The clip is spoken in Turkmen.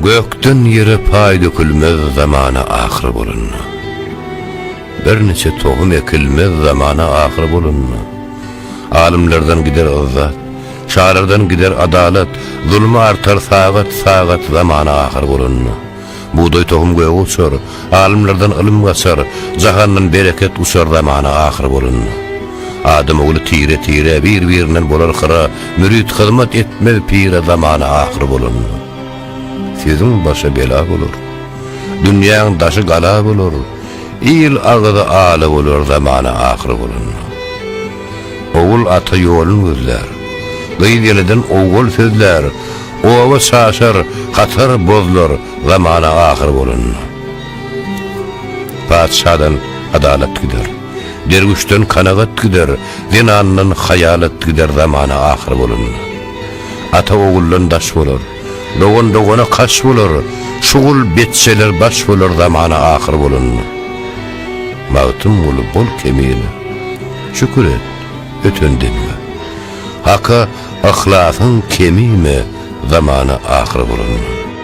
Gökden yere pay dökülmez zamana ahir bolunna. Bir neçe tohum ekilmez zamana ahir bolunna. Alimlerden gider izzat, şairlerden gider adalet, zulmü artar sagat zamana ahir bolunna. Buğday tohum göğe uçar, alimlerden ilim gaçar, jahandan bereket uçar zamana ahir bolunna. Adam oğlu tire bir-birinden bolar kıra, mürid hizmet etmez pire zamana ahir bolunna. Sizin başa bela bolur, dünyanın daşı gala bolur, il ağzı ağlı bolur zamana ahir bolunna. Oğul ata yolun gözler, gıyıl yeliden oğul sözler, ova şaşar, katar bozlar zamana ahir bolunna. Padişadan adalet gider, dervişten kanagat gider, zinandan hayalet gider zamana ahir bolunna. Ata oğullan daş bolur, Doğuna kaç bulur, şuğul betseler baş bulur zamana ahir bolunna. Mağtım ulu bol kemili, şükür et, ötündinme. Haka ahlasın kemime zamana ahir bolunna.